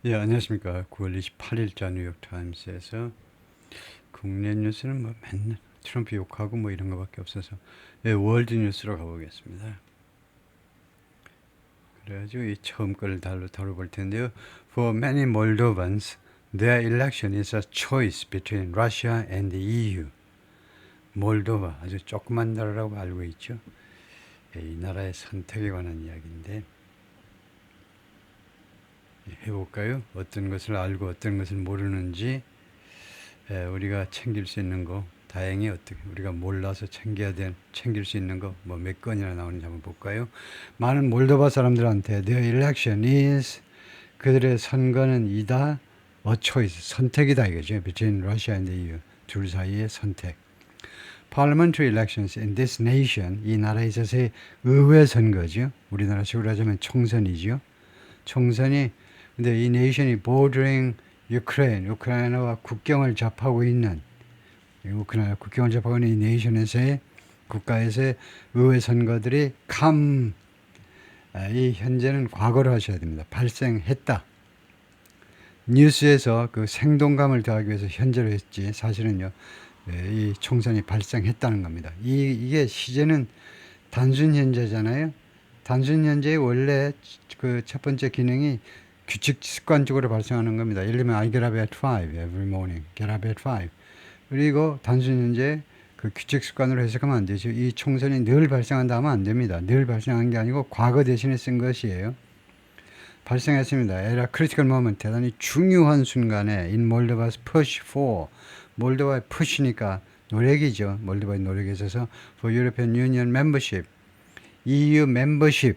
예, 안녕하십니까. 9월 28일자 뉴욕타임스에서 국내 뉴스는 뭐 맨날 트럼프 욕하고 뭐 이런 거밖에 없어서 예, 월드 뉴스로 가보겠습니다. 그래가지고 이 처음 거를 다뤄볼 텐데요. For many Moldovans, their election is a choice between Russia and the EU. 몰도바, 아주 조그만 나라라고 알고 있죠. 예, 이 나라의 선택에 관한 이야기인데 해볼까요? 어떤 것을 알고 어떤 것을 모르는지 우리가 챙길 수 있는 거 다행히 어떻게 우리가 몰라서 챙길 수 있는 거 뭐 몇 건이나 나오는지 한번 볼까요? 많은 몰도바 사람들한테 their election is 그들의 선거는 이다 a choice 선택이다 이거죠. between Russia and the EU 둘 사이의 선택. Parliamentary elections in this nation 이 나라에 있어서의 의회 선거죠. 우리나라식으로 하자면 총선이죠. 총선이 근데 이 네이션이 bordering 우크라이나와 국경을 접하고 있는 우크라이나 국경을 접하고 있는 이 네이션에서의 국가에서의 의회 선거들이 이 현재는 과거로 하셔야 됩니다. 발생했다. 뉴스에서 그 생동감을 더하기 위해서 현재로 했지 사실은요. 이 총선이 발생했다는 겁니다. 이게 시제는 단순 현재잖아요. 단순 현재의 원래 그 첫 번째 기능이 규칙 습관적으로 발생하는 겁니다. 예를 들면 I get up at 5 every morning. get up at 5. 그리고 단순 현재 그 규칙 습관으로 해석하면 안 되죠. 이 총선이 늘 발생한다 하면 안 됩니다. 늘 발생한 게 아니고 과거 대신에 쓴 것이에요. 발생했습니다. at a critical moment 대단히 중요한 순간에 in Moldova's push for 몰도바의 push니까 노력이죠. 몰도바의 노력에 있어서 for European Union membership EU 멤버십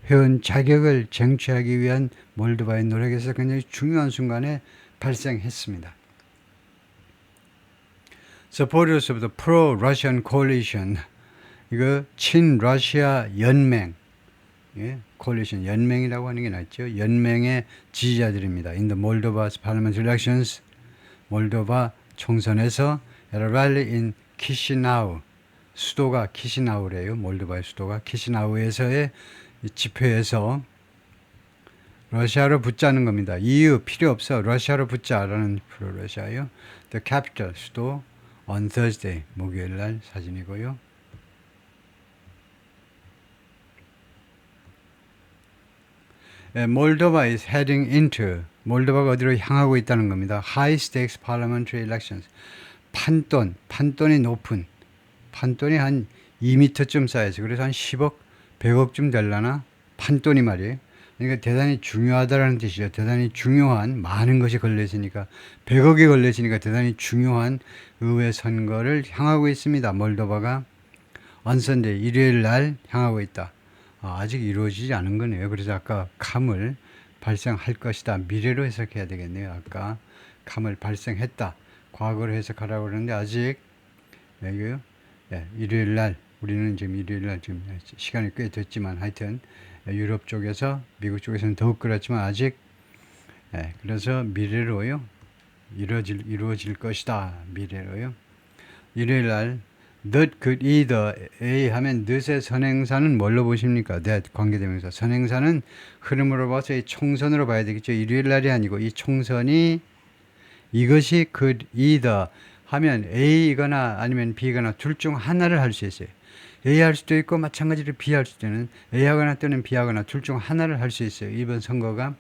회원 자격을 쟁취하기 위한 몰도바의 노력에서 굉장히 중요한 순간에 발생했습니다. Supporters of the pro-Russian coalition 이거 친러시아 연맹 coalition 연맹이라고 하는 게 낫죠. 연맹의 지지자들입니다. In the Moldova's parliamentary elections 몰도바 총선에서 at a rally in Chisinau 수도가 키시나우래요. 몰도바의 수도가 키시나우에서의 집회에서 러시아로 붙자는 겁니다. EU 필요 없어. 러시아로 붙자라는 프로러시아요. The capital 수도 on Thursday 목요일 날 사진이고요. 몰도바 is heading into 몰도바가 어디로 향하고 있다는 겁니다. High stakes parliamentary elections. 판돈이 높은 판돈이 한 2m쯤 쌓여서 그래서 한 10억, 100억쯤 될라나 판돈이 말이에요. 그러니까 대단히 중요하다라는 뜻이죠. 대단히 중요한 많은 것이 걸려있으니까 100억이 걸려있으니까 대단히 중요한 의회 선거를 향하고 있습니다. 몰도바가 언선데 일요일 날 향하고 있다. 아직 이루어지지 않은 거네요. 그래서 아까 감을 발생할 것이다. 미래로 해석해야 되겠네요. 아까 감을 발생했다. 과거로 해석하라고 그러는데 아직 여기요. 일요일 날 우리는 지금 일요일 날 지금 시간이 꽤 됐지만 하여튼 유럽 쪽에서 미국 쪽에서는 더욱 그렇지만 아직 그래서 미래로요. 이루어질 것이다. 미래로요. 일요일 날 that could either A 하면 that의 선행사는 뭘로 보십니까? that 관계대명사. 선행사는 흐름으로 봐서 이 총선으로 봐야 되겠죠. 일요일 날이 아니고 이 총선이 이것이 could either 하면 A이거나 아니면 B거나 둘 중 하나를 할 수 있어요. A 할 수도 있고 마찬가지로 B 할 수도 있는 A 하거나 또는 B 하거나 둘 중 하나를 할 수 있어요. 이번 선거가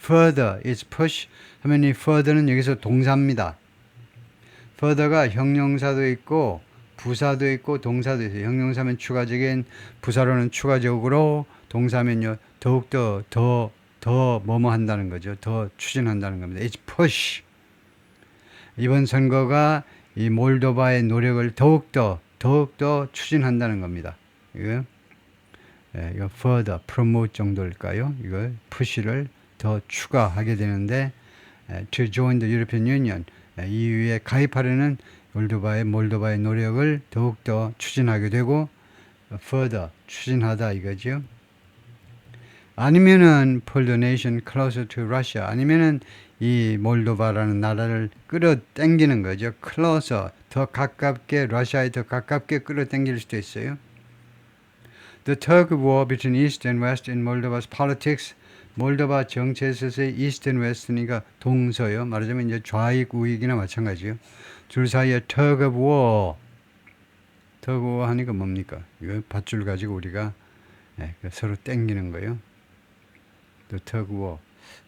further is push 하면 이 further는 여기서 동사입니다. further가 형용사도 있고 부사도 있고 동사도 있어요. 형용사면 추가적인 부사로는 추가적으로 동사면요 더욱더 더 뭐뭐 한다는 거죠. 더 추진한다는 겁니다. It's push. 이번 선거가 이 몰도바의 노력을 더욱더 추진한다는 겁니다. 이거 further, promote 정도일까요? 이거 push를 더 추가하게 되는데 to join the European Union, EU에 가입하려는 몰도바의 노력을 더욱더 추진하게 되고 further, 추진하다 이거죠. 아니면은 pull the nation closer to Russia, 아니면은 이 몰도바라는 나라를 끌어당기는 거죠. closer, 더 가깝게 러시아에 더 가깝게 끌어당길 수도 있어요. The tug of war between East and West in Moldova's politics, 몰도바 정체에서의 이스트 앤 웨스트니까 동서요. 말하자면 이제 좌익 우익이나 마찬가지요. 둘 사이에 tug of war. tug of war 하니까 뭡니까? 이거 밧줄 가지고 우리가 서로 땡기는 거예요. 또 tug of war.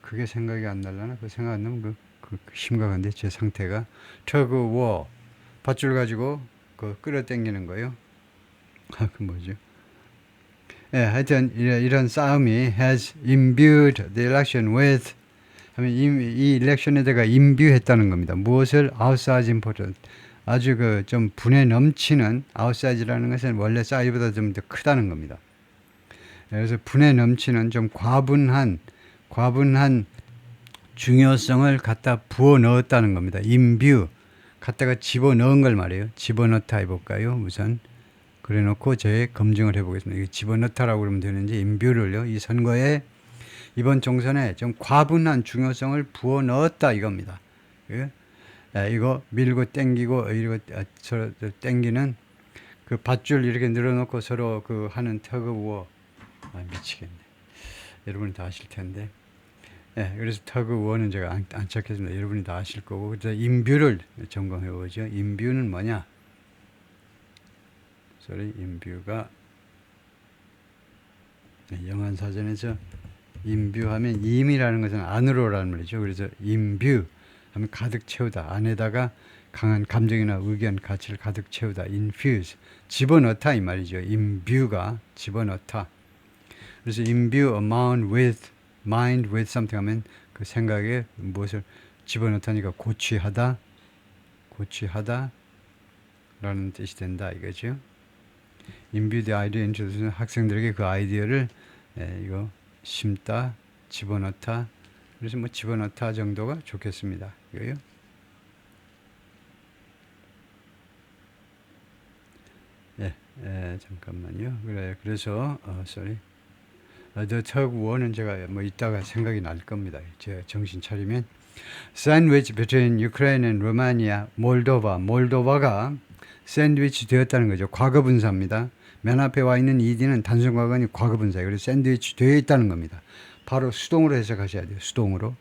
그게 생각이 안 날라나? 그 생각 안 나면 그 심각한데 제 상태가 tug of war. 밧줄 가지고 끌어당기는 거예요. 그 뭐죠? 하여튼 이런 싸움이 has imbued the election with 하면 이 일렉션에다가 임뷰했다는 겁니다. 무엇을 outside important 아주 좀 분에 넘치는 outside라는 것은 원래 side보다 좀 더 크다는 겁니다. 그래서 분에 넘치는 좀 과분한 중요성을 갖다 부어 넣었다는 겁니다. 임뷰 갖다가 집어 넣은 걸 말이에요. 집어넣다 해볼까요? 우선 그래 놓고 제 검증을 해보겠습니다. 이게 집어넣다라고 그러면 되는지 임뷰를요. 이 선거에 이번 총선에 좀 과분한 중요성을 부어 넣었다 이겁니다. 이거 밀고 땡기고 이거 서로 땡기는 그 밧줄 이렇게 늘어놓고 서로 하는 터그워 미치겠네. 여러분이 다 아실 텐데. 그래서 터그워는 제가 안 찾겠습니다. 여러분이 다 아실 거고. 그래서 임뷰를 점검해 보죠. 임뷰는 뭐냐? 임뷰가 영한사전에서 임뷰하면 임이라는 것은 안으로라는 말이죠. 그래서 임뷰 하면 가득 채우다. 안에다가 강한 감정이나 의견, 가치를 가득 채우다. infuse 집어넣다 이 말이죠. imbue가 집어넣다. 그래서 imbue a mind with something 하면 그 생각에 무엇을 집어넣다니까 고취하다 라는 뜻이 된다 이거죠. imbue the idea into 학생들에게 그 아이디어를 이거 심다, 집어넣다. 그래서 뭐 집어넣다 정도가 좋겠습니다. 이거요. 잠깐만요. 그래서 The tug war는 제가 뭐 이따가 생각이 날 겁니다. 제가 정신 차리면 sandwich between Ukraine and Romania, 몰도바가 샌드위치 되었다는 거죠. 과거 분사입니다. 맨 앞에 와 있는 ed는 단순 과거니 과거 분사예요. 그래서 샌드위치 되어 있다는 겁니다. 바로 수동으로 해석하셔야 돼요. 수동으로.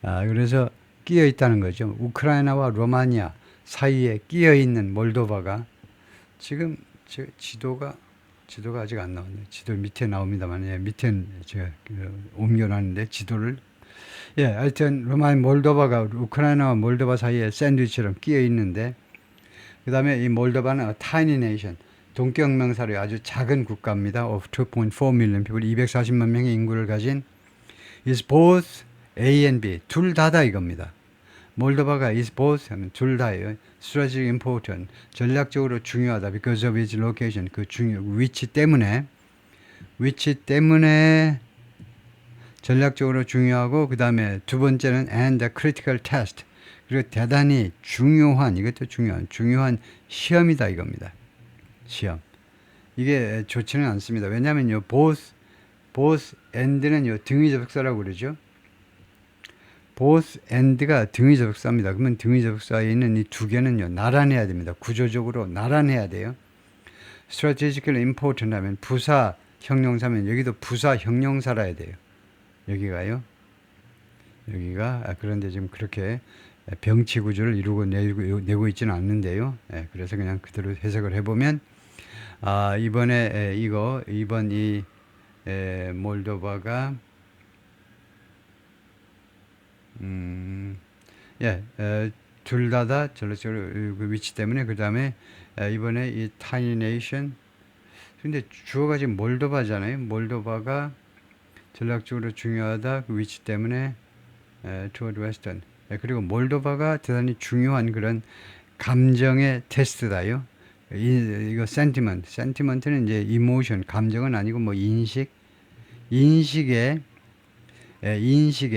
그래서 끼어 있다는 거죠. 우크라이나와 로마니아 사이에 끼어 있는 몰도바가 지금 지도가 아직 안 나왔네요. 지도 밑에 나옵니다만, 밑에 제가 옮겨놨는데 지도를. 하여튼 몰도바가 우크라이나와 몰도바 사이에 샌드위치처럼 끼어 있는데, 그 다음에 이 몰도바는 a tiny nation, 동격명사로 아주 작은 국가입니다. of 2.4 million people, 240만 명의 인구를 가진 is both A and B, 둘 다다 이겁니다. 몰도바가 is both 하면 둘 다예요. strategic important, 전략적으로 중요하다. because of its location, 위치 때문에 전략적으로 중요하고, 그 다음에 두 번째는 and a critical test, 그리고 대단히 중요한, 이것도 중요한 시험이다 이겁니다. 시험. 이게 좋지는 않습니다. 왜냐하면요, both and는요 등위 접속사라고 그러죠. both and가 등위 접속사입니다. 그러면 등위 접속사에 있는 이 두 개는요 나란해야 됩니다. 구조적으로 나란해야 돼요. strategically important 하면 부사 형용사면 여기도 부사 형용사라야 돼요. 여기가 그런데 지금 그렇게 병치 구조를 이루고 내고 있지는 않는데요. 그래서 그냥 그대로 해석을 해보면 이번에 이번 이 몰도바가 둘 다다 전략적으로 그 위치 때문에, 그 다음에 이번에 이 tiny nation, 근데 주어가 지금 몰도바잖아요. 몰도바가 전략적으로 중요하다 그 위치 때문에 toward western, 그리고 몰도바가 대단히 중요한 그런 감정의 테스트다요. 이거 sentiment는 이제 emotion, 감정은 아니고 뭐 인식의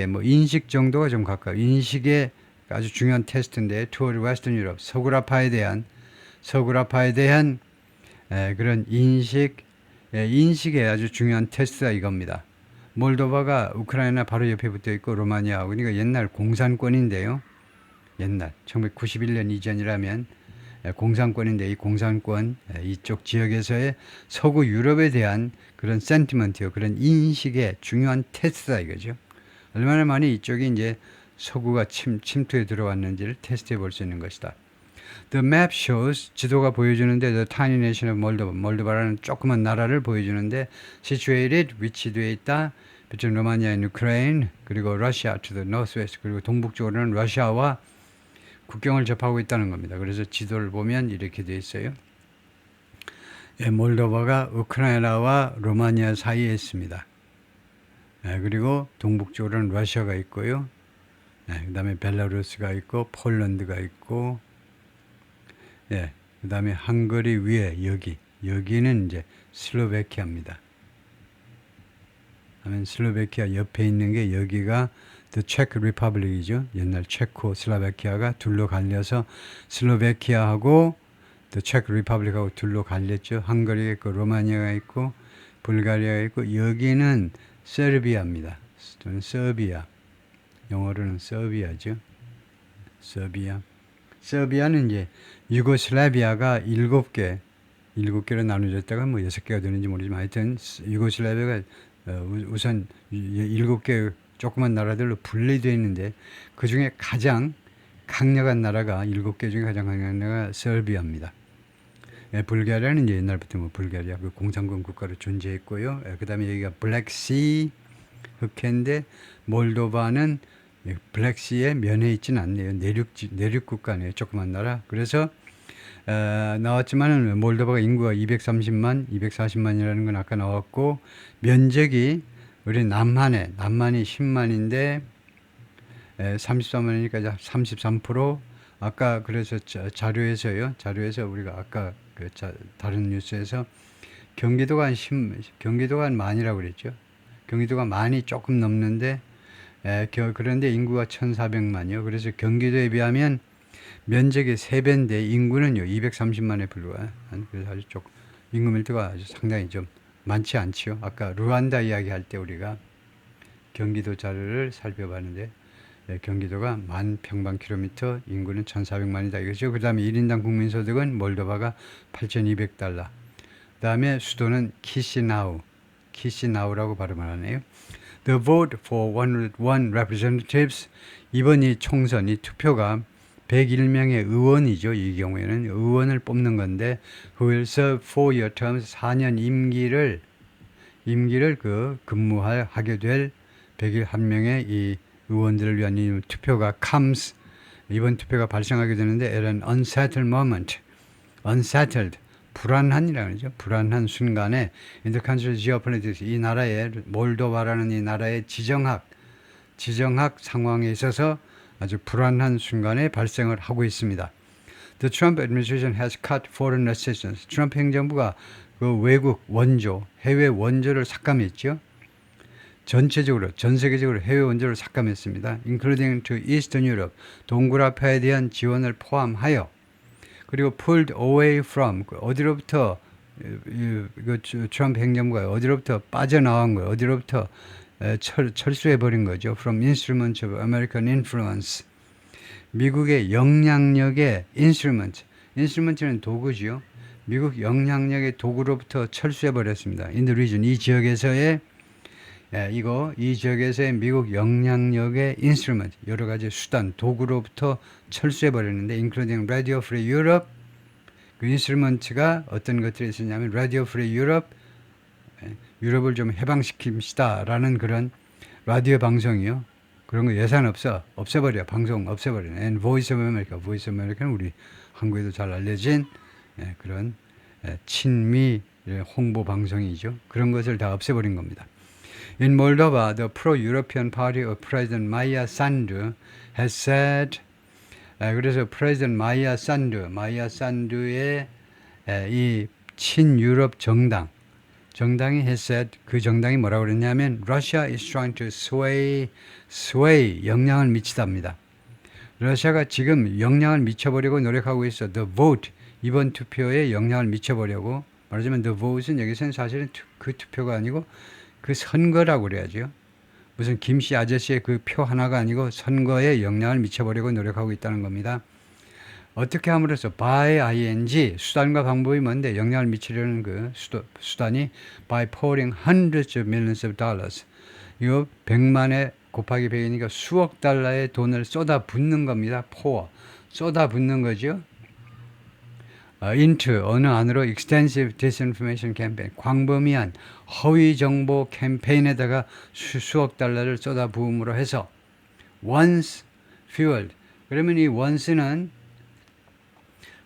뭐 인식 정도가 좀 가까워. 인식의 아주 중요한 테스트인데 toward western Europe, 서구라파에 대한 그런 인식의 아주 중요한 테스트가 이겁니다. 몰도바가 우크라이나 바로 옆에 붙어 있고 로마니아, 그러니까 옛날 공산권인데요. 옛날 1991년 이전이라면 공산권인데, 이 공산권 이쪽 지역에서의 서구 유럽에 대한 그런 센티먼트요. 그런 인식의 중요한 테스트다 이거죠. 얼마나 많이 이쪽이 이제 서구가 침투해 들어왔는지를 테스트해 볼 수 있는 것이다. The map shows 지도가 보여주는데 the tiny nation of Moldova, 몰도바라는 조그만 나라를 보여주는데 situated 위치되어 있다. between Romania and Ukraine 그리고 Russia to the northwest 그리고 동북쪽으로는 러시아와 국경을 접하고 있다는 겁니다. 그래서 지도를 보면 이렇게 되어 있어요. 예, 몰도바가 우크라이나와 로마니아 사이에 있습니다. 예, 그리고 동북쪽으로는 러시아가 있고요. 예, 그 다음에 벨라루스가 있고 폴란드가 있고 예, 그 다음에 헝가리 위에 여기는 이제 슬로베키아입니다. 하면 슬로베키아 옆에 있는 게 여기가 The Czech Republic이죠. 옛날 체코슬로바키아가 둘로 갈려서 슬로베키아하고 The Czech Republic하고 둘로 갈렸죠. 헝가리가 있고 로마니아가 있고 불가리아가 있고 여기는 세르비아입니다. 또는 서비아. 영어로는 서비아죠. 서비아. 서비아는 이제 유고슬라비아가 7개로 나눠졌다가 뭐 6개가 되는지 모르지만 하여튼 유고슬라비아가 우선 7개 조그만 나라들로 분리되어 있는데 그 중에 가장 강력한 나라가 7개 중에 가장 강력한 나라가 설비아입니다. 예, 불가리아는 이제 옛날부터 뭐 불가리아 그 공산권 국가로 존재했고요. 예, 그 다음에 여기가 블랙시 흑해인데 몰도바는 블랙시에 면해 있지는 않네요. 내륙 국가네요. 조그만 나라. 그래서 나왔지만은 몰도바가 인구가 230만, 240만이라는 건 아까 나왔고 면적이 우리 남한이 10만인데 33만이니까 33%. 아까 그래서 자료에서 우리가 아까 그 다른 뉴스에서 경기도가 한 만이라고 그랬죠. 경기도가 만이 조금 넘는데 그런데 인구가 1,400만이요. 그래서 경기도에 비하면 면적이 3배인데 인구는요 230만에 불과해요. 그래서 아주 조금 인구 밀도가 아주 상당히 좀 많지 않지요. 아까 루안다 이야기할 때 우리가 경기도 자료를 살펴봤는데 경기도가 10,000평방킬로미터, 인구는 1,400만이다 이거죠. 그 다음에 1인당 국민소득은 몰도바가 8,200달러. 그 다음에 수도는 키시나우라고 발음을 하네요. The vote for 101 representatives, 이번 이 총선, 이 투표가 101명의 의원이죠. 이 경우에는 의원을 뽑는 건데 who will serve 4-year terms, 4년 임기를 근무하게 될 101명의 이 의원들을 위한 이 투표가 이번 투표가 발생하게 되는데 at an unsettled moment, 불안한이라고 하죠. 불안한 순간에 in the country's geopolitics, 이 나라의 몰도바라는 이 나라의 지정학 상황에 있어서 아주 불안한 순간에 발생을 하고 있습니다. The Trump administration has cut foreign assistance. 트럼프 행정부가 그 외국 원조, 해외 원조를 삭감했죠. 전 세계적으로 해외 원조를 삭감했습니다. including to Eastern Europe, 동구라파에 대한 지원을 포함하여 그리고 pulled away from, 어디로부터 트럼프 행정부가 어디로부터 빠져나온 거예요. 어디로부터 철수해버린 거죠. from instruments of American influence. 미국의 영향력의 instrument는 도구지요. 미국 영향력의 도구로부터 철수해버렸습니다. in the region, 이 지역에서의 미국 영향력의 instrument, 여러 가지 수단, 도구로부터 철수해버렸는데 including Radio Free Europe, 그 instrument가 어떤 것들이 있었냐면 Radio Free Europe, 유럽을 좀 해방시킵시다 라는 그런 라디오 방송이요. 그런 거 예산 없애버려. 방송 없애버려. And Voice of America는 우리 한국에도 잘 알려진 그런 친미 홍보 방송이죠. 그런 것을 다 없애버린 겁니다. In Moldova, the pro-European party of President Maya Sandu has said, 그래서 President Maya Sandu의 이 친유럽 정당이 has said, 그 정당이 뭐라고 그랬냐면 Russia is trying to sway 영향을 미치답니다. 러시아가 지금 영향을 미쳐보려고 노력하고 있어. The vote, 이번 투표에 영향을 미쳐보려고. 말하자면 the vote은 여기서는 사실은 그 투표가 아니고 그 선거라고 그래야죠. 무슨 김씨 아저씨의 그 표 하나가 아니고 선거에 영향을 미쳐보려고 노력하고 있다는 겁니다. 어떻게 함으로써 by ing 수단과 방법이 뭔데 영향을 미치려는 그 수단이 by pouring hundreds of millions of dollars 이거 100만에 곱하기 100이니까 수억 달러의 돈을 쏟아붓는 겁니다. pour 쏟아붓는 거죠. into 어느 안으로 extensive disinformation campaign 광범위한 허위 정보 캠페인에다가 수억 달러를 쏟아부음으로 해서 once fueled 그러면 이 once는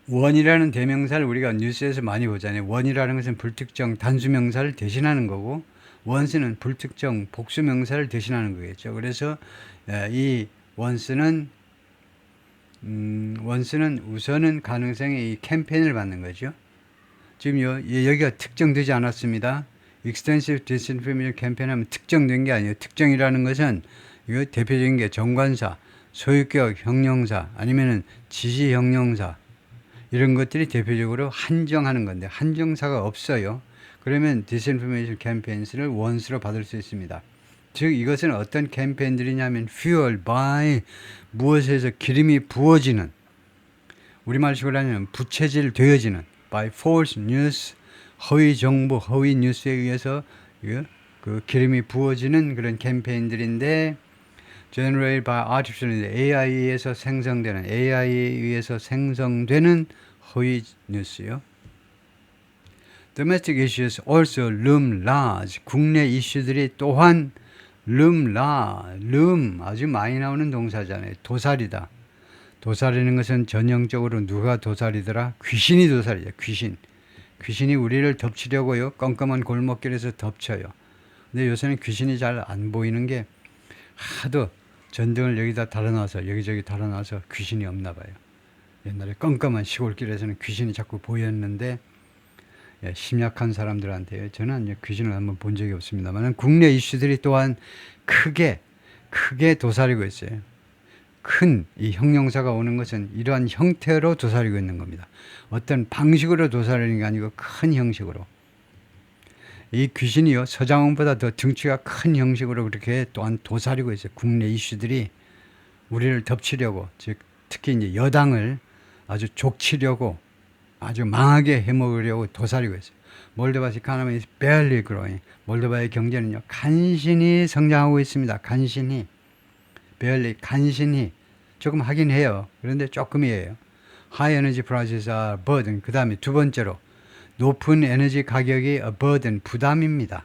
원이라는 대명사를 우리가 뉴스에서 많이 보잖아요. 원이라는 것은 불특정 단수명사를 대신하는 거고 once는 불특정 복수명사를 대신하는 거겠죠. 그래서 이 once는 우선은 가능성의 이 캠페인을 받는 거죠. 지금 여기가 특정되지 않았습니다. Extensive Disinformation 캠페인 하면 특정된 게 아니에요. 특정이라는 것은 이거 대표적인 게 정관사, 소유격 형용사, 아니면은 지시 형용사 이런 것들이 대표적으로 한정하는 건데 한정사가 없어요. 그러면 Disinformation 캠페인을 once로 받을 수 있습니다. 즉 이것은 어떤 캠페인들이냐면 fueled by 무엇에서 기름이 부어지는 우리말식으로 하면 부채질 되어지는 by false news 허위 정보 허위 뉴스에 의해서 그 기름이 부어지는 그런 캠페인들인데 generated by artificial AI에서 생성되는 AI에 의해서 생성되는 허위 뉴스요. Domestic issues also loom large. 국내 이슈들이 또한 loom 아주 많이 나오는 동사잖아요. 도사리다. 도사리는 것은 전형적으로 누가 도사리더라? 귀신이 도사리죠. 귀신이 우리를 덮치려고요. 껌껌한 골목길에서 덮쳐요. 근데 요새는 귀신이 잘 안 보이는 게 하도 전등을 여기다 달아놔서 여기저기 달아놔서 귀신이 없나 봐요. 옛날에 껌껌한 시골길에서는 귀신이 자꾸 보였는데 심약한 사람들한테 저는 귀신을 한번 본 적이 없습니다만 국내 이슈들이 또한 크게 도사리고 있어요. 큰 이 형용사가 오는 것은 이러한 형태로 도사리고 있는 겁니다. 어떤 방식으로 도사리는 게 아니고 큰 형식으로. 이 귀신이요 서장훈보다 더 등치가 큰 형식으로 그렇게 또한 도사리고 있어요. 국내 이슈들이 우리를 덮치려고 즉 특히 이제 여당을 아주 족치려고 아주 망하게 해먹으려고 도사리고 있어요. 몰도바's economy is barely growing. 몰도바의 경제는요 간신히 성장하고 있습니다. 간신히 조금 하긴 해요. 그런데 조금이에요. High energy prices are burden. 그 다음에 두 번째로 높은 에너지 가격이 a burden, 부담입니다.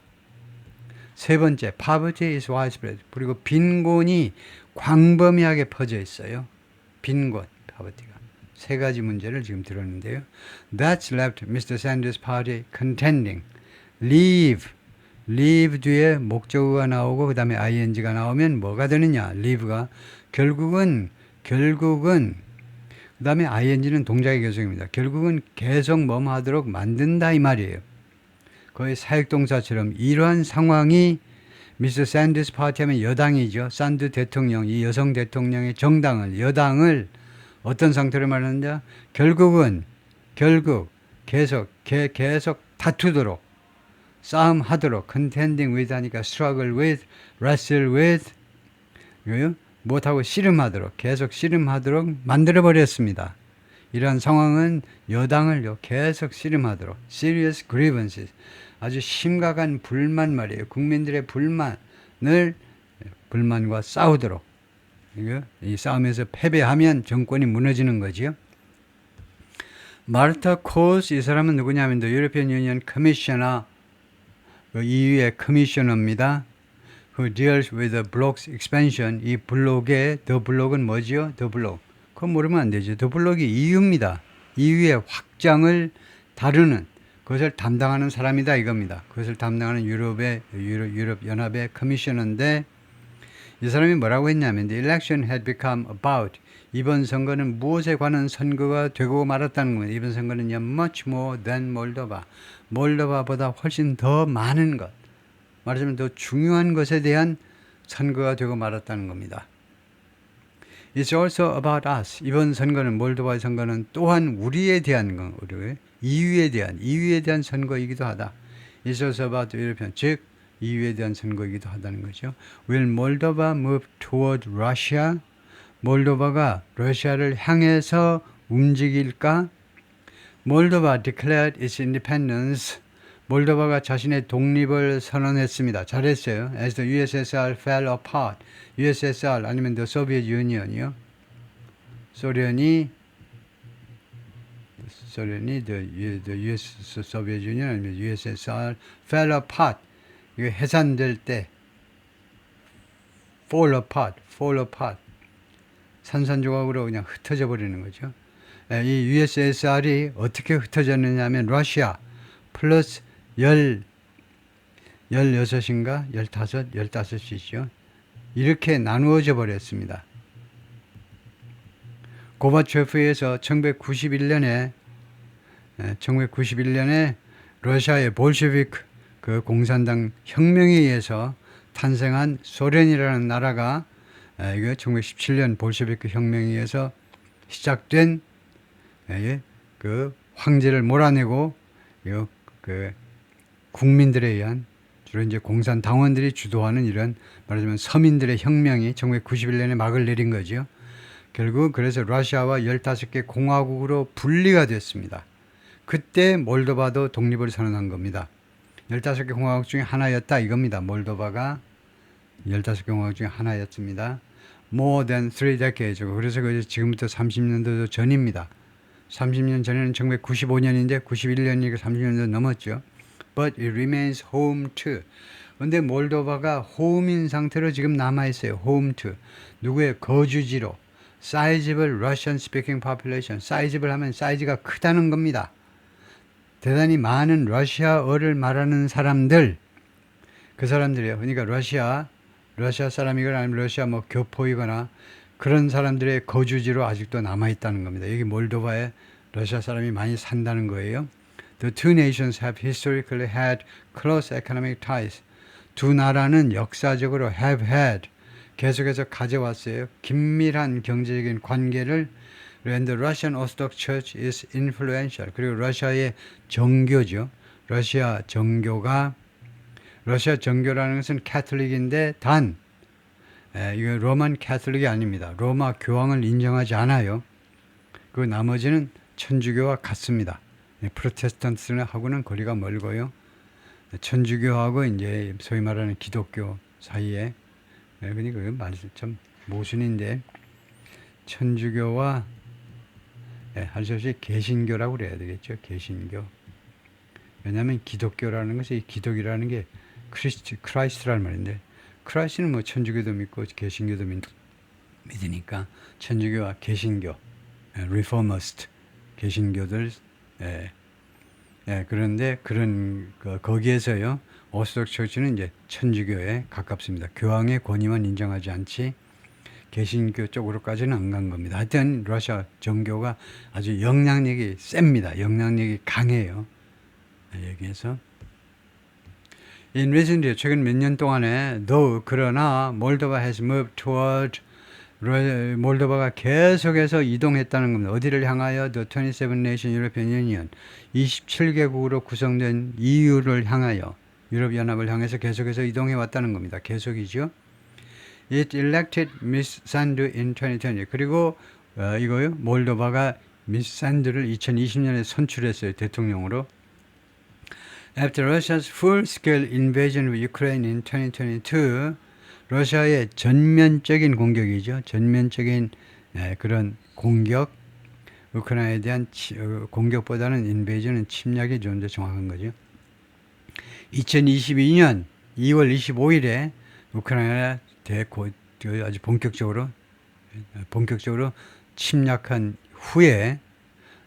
세 번째, poverty is widespread. 그리고 빈곤이 광범위하게 퍼져 있어요. 빈곤, poverty가. 세 가지 문제를 지금 들었는데요. That's left Mr. Sanders' party contending. leave 뒤에 목적어가 나오고 그 다음에 ing가 나오면 뭐가 되느냐. leave가 결국은 그 다음에 ing는 동작의 계속입니다. 결국은 계속 뭐뭐 하도록 만든다 이 말이에요. 거의 사역동사처럼 이러한 상황이 미스터 샌더스 파티 하면 여당이죠. 샌드 대통령, 이 여성 대통령의 여당을 어떤 상태로 말하느냐. 결국 계속 다투도록 싸움하도록 contending with 하니까 struggle with, wrestle with 못하고 계속 씨름하도록 만들어버렸습니다. 이러한 상황은 여당을 계속 씨름하도록 serious grievances 아주 심각한 불만 말이에요. 국민들의 불만과 싸우도록 이 싸움에서 패배하면 정권이 무너지는 거지요. 마르타 코스 이 사람은 누구냐면 유로피언 유니언 커미셔너 EU의 커미셔너입니다. Who deals with the bloc's expansion. 이 블록의 the 블록은 뭐지요? the 블록. 그거 모르면 안 되죠. the 블록이 EU입니다. EU의 확장을 다루는 그것을 담당하는 사람이다 이겁니다. 그것을 담당하는 유럽 연합의 커미셔너인데 이 사람이 뭐라고 했냐면 the election had become about 이번 선거는 무엇에 관한 선거가 되고 말았다는 겁니다. 이번 선거는요 much more than 몰도바보다 훨씬 더 많은 것 말하자면 더 중요한 것에 대한 선거가 되고 말았다는 겁니다. It's also about us. 이번 선거는 몰도바의 선거는 또한 우리에 대한 건 EU에 대한 선거이기도 하다. It's also about European, 즉 EU에 대한 선거이기도 하다는 거죠. Will Moldova move toward Russia? 몰도바가 러시아를 향해서 움직일까? 몰도바 declared its independence. 몰도바가 자신의 독립을 선언했습니다. 잘했어요. As the USSR fell apart. USSR 아니면 the Soviet Union이요. 소련이 the US Soviet Union 아니면 USSR fell apart. 이거 해산될 때 fall apart. 산산조각으로 그냥 흩어져 버리는 거죠. 이 USSR이 어떻게 흩어졌느냐 하면 러시아 플러스 16인가 15이죠. 이렇게 나누어져 버렸습니다. 고바초프에서 1991년에 러시아의 볼셰비크 그 공산당 혁명에 의해서 탄생한 소련이라는 나라가 이거 1917년 볼셰비크 혁명에 의해서 시작된 그 황제를 몰아내고 그 국민들에 의한 주로 이제 공산당원들이 주도하는 이런 말하자면 서민들의 혁명이 1991년에 막을 내린 거죠. 결국 그래서 러시아와 15개 공화국으로 분리가 됐습니다. 그때 몰도바도 독립을 선언한 겁니다. 15개 공화국 중에 하나였다 이겁니다. 몰도바가 15개 공화국 중에 하나였습니다. More than 3 decades. 그래서 지금부터 30년도 전입니다. 30년 전에는 1995년인데 91년이니까 30년도 넘었죠. But it remains home to. 근데 몰도바가 홈인 상태로 지금 남아있어요. home to. 누구의 거주지로. Sizable Russian speaking population. Sizable 하면 사이즈가 크다는 겁니다. 대단히 많은 러시아어를 말하는 사람들. 그 사람들이에요. 그러니까 러시아 사람이거나 아니면 러시아 교포이거나 그런 사람들의 거주지로 아직도 남아있다는 겁니다. 여기 몰도바에 러시아 사람이 많이 산다는 거예요. The two nations have historically had close economic ties. 두 나라는 역사적으로 have had, 계속해서 가져왔어요. 긴밀한 경제적인 관계를. And the Russian Orthodox Church is influential. 그리고 러시아의 정교죠. 러시아 정교라는 것은 캐톨릭인데 이거 로만 캐톨릭이 아닙니다. 로마 교황을 인정하지 않아요. 그 나머지는 천주교와 같습니다. 프로테스탄트하고는 거리가 멀고요. 천주교하고 이제 소위 말하는 기독교 사이에 그러니까 말씀 참 모순인데 천주교와 할 수 없이 개신교라고 그래야 되겠죠. 개신교. 왜냐하면 기독교라는 것이 기독이라는 게 크라이스트라는 말인데 크라이스트는 천주교도 믿고 개신교도 믿으니까 천주교와 개신교, 리포머스트 개신교들 그런데 거기에서요 오스독 처치는 이제 천주교에 가깝습니다. 교황의 권위만 인정하지 않지 개신교 쪽으로까지는 안 간 겁니다. 하여튼 러시아 정교가 아주 영향력이 셉니다. 영향력이 강해요. 여기에서 In recent years, 최근 몇 년 동안에 그러나 몰도바 has moved toward 몰도바가 계속해서 이동했다는 겁니다. 어디를 향하여? The 27 Nation European Union 27개국으로 구성된 EU를 향하여 유럽연합을 향해서 계속해서 이동해 왔다는 겁니다. 계속이죠. It elected Ms. Sandu in 2020. 그리고 이거요. 몰도바가 미스 산두를 2020년에 선출했어요. 대통령으로. After Russia's full-scale invasion of Ukraine in 2022, 러시아의 전면적인 공격이죠. 전면적인 그런 공격, 우크라이나에 대한 공격보다는 인베이전은 침략이 좀 더 정확한 거죠. 2022년 2월 25일에 우크라이나 아주 본격적으로 침략한 후에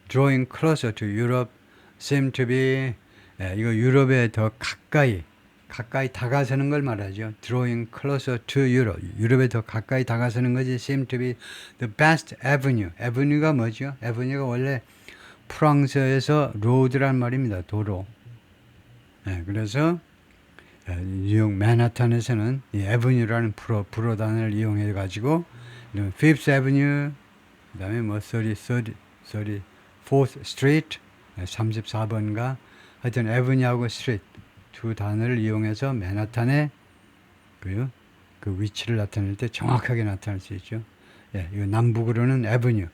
drawing closer to Europe seem to be 이거 유럽에 더 가까이 다가서는 걸 말하죠. Drawing closer to Europe. 유럽에 더 가까이 다가서는 것이 seem to be the best avenue. avenue가 뭐죠? avenue가 원래 프랑스에서 로드란 말입니다. 도로. 그래서 뉴욕 맨하탄에서는 이 avenue라는 불어 단어를 이용해 가지고 Fifth Avenue, 그다음에 34th Street, 34번가 하여튼 avenue하고 street 두 단어를 이용해서 맨하탄의 그 위치를 나타낼 때 정확하게 나타낼 수 있죠. 이거 남북으로는 avenue,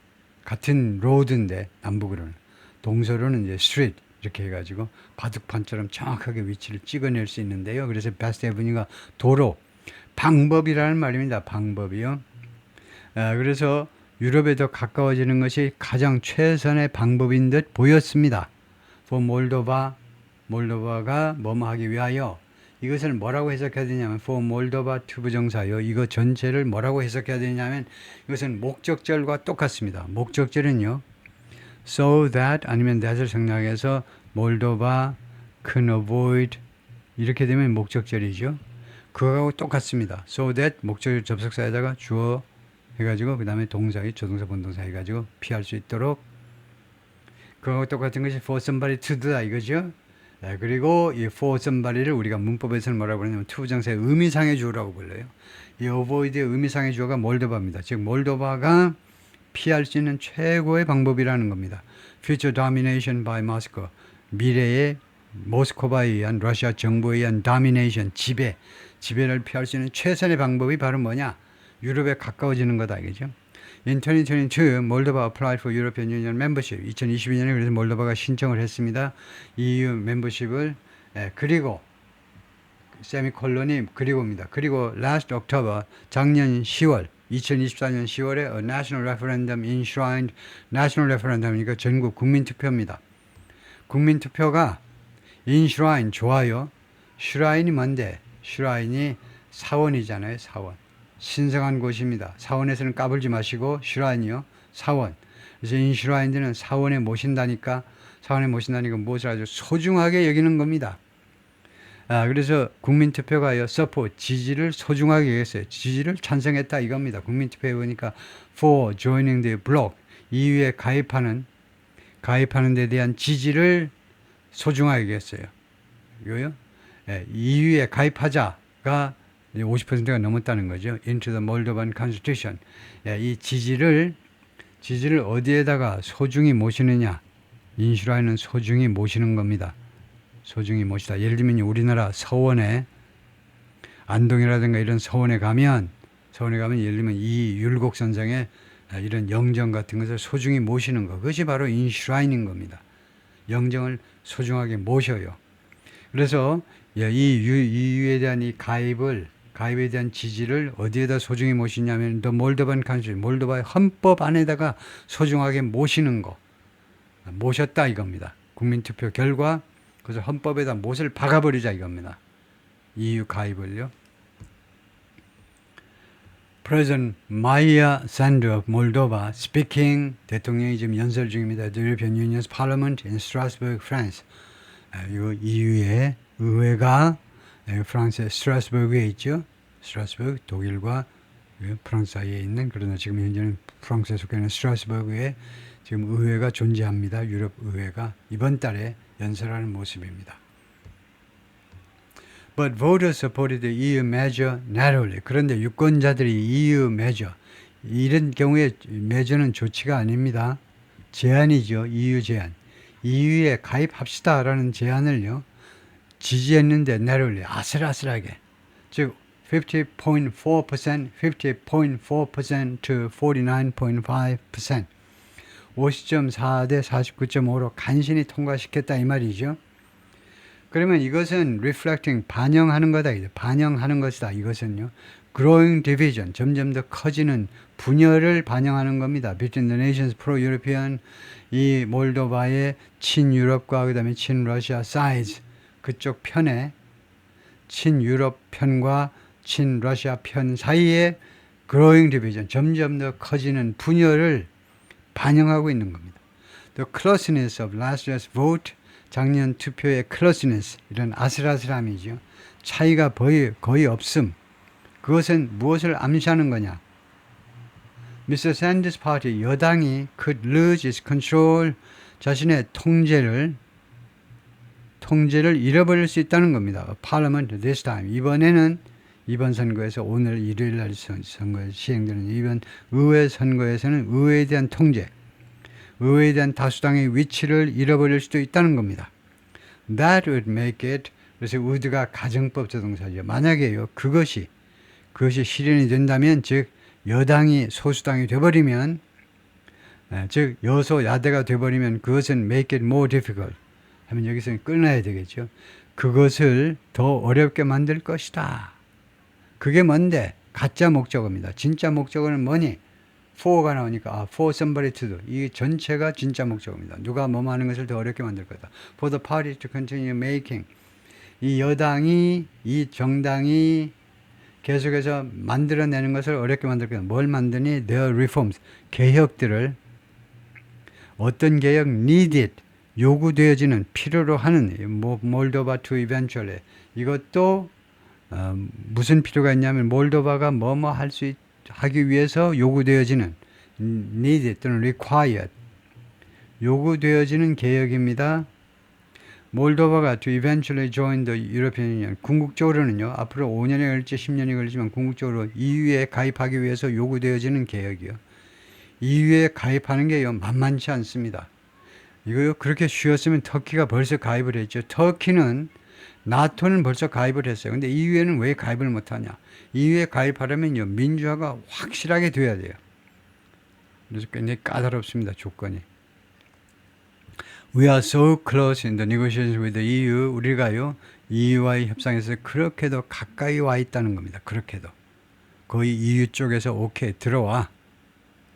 같은 로드인데 남북으로는 동서로는 이제 스트리트 이렇게 해가지고 바둑판처럼 정확하게 위치를 찍어낼 수 있는데요. 그래서 베스트 에브니가 도로 방법이라는 말입니다. 방법이요. 그래서 유럽에 더 가까워지는 것이 가장 최선의 방법인 듯 보였습니다. for 몰도바가 뭐뭐 하기 위하여 이것을 뭐라고 해석해야 되냐면 for 몰도바 투부정사요. 이거 전체를 뭐라고 해석해야 되냐면 이것은 목적절과 똑같습니다. 목적절은요. so that 아니면 that을 생략해서 몰도바 can avoid 이렇게 되면 목적절이죠. 그거하고 똑같습니다. so that 목적절 접속사에다가 주어 해가지고 그 다음에 동사의 조동사 본동사 해가지고 피할 수 있도록 그거하고 똑같은 것이 for somebody to do다 이거죠. 그리고 이 for somebody를 우리가 문법에서는 뭐라고 그러냐면 투부정사의 의미상의 주어라고 불러요. 이 avoid의 의미상의 주어가 몰도바입니다. 즉 몰도바가 피할 수 있는 최고의 방법이라는 겁니다. future domination by Moscow 미래의 모스크바에 의한 러시아 정부에 의한 domination 지배를 피할 수 있는 최선의 방법이 바로 뭐냐? 유럽에 가까워지는 거다 이거죠. In 2022, 몰도바 applied for European Union membership. 2022년에 그래서 몰도바가 신청을 했습니다. EU 멤버십을 그리고 세미콜론이 그리고입니다. 그리고 last October 작년 10월 2024년 10월에 a national referendum enshrined national referendum이니까 전국 국민투표입니다. 국민투표가 enshrine 좋아요. shrine이 뭔데? shrine이 사원이잖아요. 사원. 신성한 곳입니다. 사원에서는 까불지 마시고 shrine이요. 사원. 그래서 enshrined는 사원에 모신다니까 무엇을 아주 소중하게 여기는 겁니다. 그래서 국민투표가요. support 지지를 소중하게 여겼어요. 지지를 찬성했다 이겁니다. 국민투표에 보니까 for joining the bloc EU에 가입하는 데 대한 지지를 소중하게 여겼어요. 이거요. EU에 가입하자가 50%가 넘었다는 거죠. into the Moldovan Constitution. 이 지지를 어디에다가 소중히 모시느냐. 인슈라인은 소중히 모시는 겁니다. 소중히 모시다. 예를 들면 우리나라 서원에 안동이라든가 이런 서원에 가면 예를 들면 이 율곡선상에 이런 영정 같은 것을 소중히 모시는 것. 그것이 바로 인슈라인인 겁니다. 영정을 소중하게 모셔요. 그래서 이 EU에 대한 이 가입에 대한 지지를 어디에다 소중히 모시냐면 The Moldovan Constitution, 몰도바의 헌법 안에다가 소중하게 모시는 거. 모셨다 이겁니다. 국민투표 결과 그래서 헌법에다 못을 박아버리자 이겁니다. EU 가입을요. President Maya Sandu of Moldova speaking 대통령이 지금 연설 중입니다. The European Union's Parliament in Strasbourg, France. 이거 EU의 의회가 프랑스의 스트라스부르크에 있죠. 스트라스부르크 독일과 프랑스 사이에 있는 그러나 지금 현재는 프랑스에 속해 있는 스트라스부르크에 지금 의회가 존재합니다. 유럽 의회가 이번 달에 연설하는 모습입니다. But voters supported the EU measure narrowly. 그런데 유권자들이 EU measure 이런 경우에 measure는 조치가 아닙니다. 제안이죠. EU 제안. EU에 가입합시다라는 제안을요. 지지했는데 narrowly 아슬아슬하게 즉 50.4% to 49.5% 50.4 대 49.5로 간신히 통과시켰다 이 말이죠. 그러면 이것은 reflecting 반영하는 거다. 반영하는 것이다. 이것은요. growing division 점점 더 커지는 분열을 반영하는 겁니다. between the nations pro-European 이 몰도바의 친유럽과 그 다음에 친러시아 sides 그쪽 편에 친유럽 편과 친러시아 편 사이에 growing division 점점 더 커지는 분열을 반영하고 있는 겁니다. The closeness of last year's vote 작년 투표의 closeness 이런 아슬아슬함이죠. 차이가 거의 없음. 그것은 무엇을 암시하는 거냐? Mr. Sanders party 여당이 could lose its control 자신의 통제를 잃어버릴 수 있다는 겁니다. Parliament this time. 이번 선거에서 오늘 일요일 날 선거에 시행되는 이번 의회 선거에서는 의회에 대한 통제, 의회에 대한 다수당의 위치를 잃어버릴 수도 있다는 겁니다. That would make it 그래서 would가 가정법 조동사죠. 만약에요 그것이 실현이 된다면 즉 여당이 소수당이 돼버리면 즉 여소야대가 돼버리면 그것은 make it more difficult 하면 여기서는 끊어야 되겠죠. 그것을 더 어렵게 만들 것이다. 그게 뭔데? 가짜 목적어입니다. 진짜 목적어는 뭐니? for가 나오니까 for somebody to do. 이 전체가 진짜 목적어입니다. 누가 뭐뭐 하는 것을 더 어렵게 만들 거다. For the party to continue making. 이 여당이, 이 정당이 계속해서 만들어내는 것을 어렵게 만들 거다. 뭘 만드니? Their reforms. 개혁들을 어떤 개혁? needed. 요구되어지는, 필요로 하는, 몰도바 to eventually. 이것도 무슨 필요가 있냐면 몰도바가 뭐뭐 하기 위해서 요구되어지는 needed 또는 required 요구되어지는 개혁입니다. 몰도바가 to eventually join the European Union 궁극적으로는요. 앞으로 5년이 걸릴지 10년이 걸리지만 궁극적으로 EU에 가입하기 위해서 요구되어지는 개혁이요. EU에 가입하는 게요. 만만치 않습니다. 이거요. 그렇게 쉬웠으면 터키가 벌써 가입을 했죠. 터키는 나토는 벌써 가입을 했어요. 근데 EU에는 왜 가입을 못하냐? EU에 가입하려면요. 민주화가 확실하게 돼야 돼요. 그래서 굉장히 까다롭습니다. 조건이. We are so close in the negotiations with the EU. 우리가요. EU와의 협상에서 그렇게도 가까이 와 있다는 겁니다. 그렇게도. 거의 EU 쪽에서 오케이 들어와.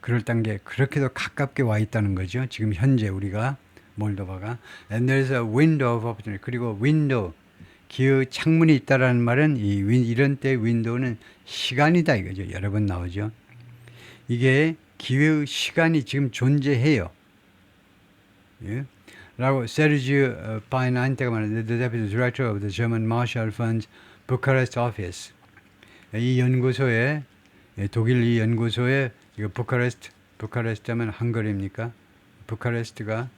그럴 단계 그렇게도 가깝게 와 있다는 거죠. 지금 현재 우리가 몰도바가. And there is a window of opportunity. 그리고 window. 기의 창문이 있다라는 말은 이런 때 윈도우는 시간이다 이거죠. 여러 번 나오죠. 이게 기회의 시간이 지금 존재해요. 예? 라고 세르지오 파이나인테가 말하는데 The Deputy Director of the German Marshall Fund's Bucharest Office. 이 연구소에 독일 이 연구소에 이거 부카레스트 하면 헝가리입니까? 부카레스트가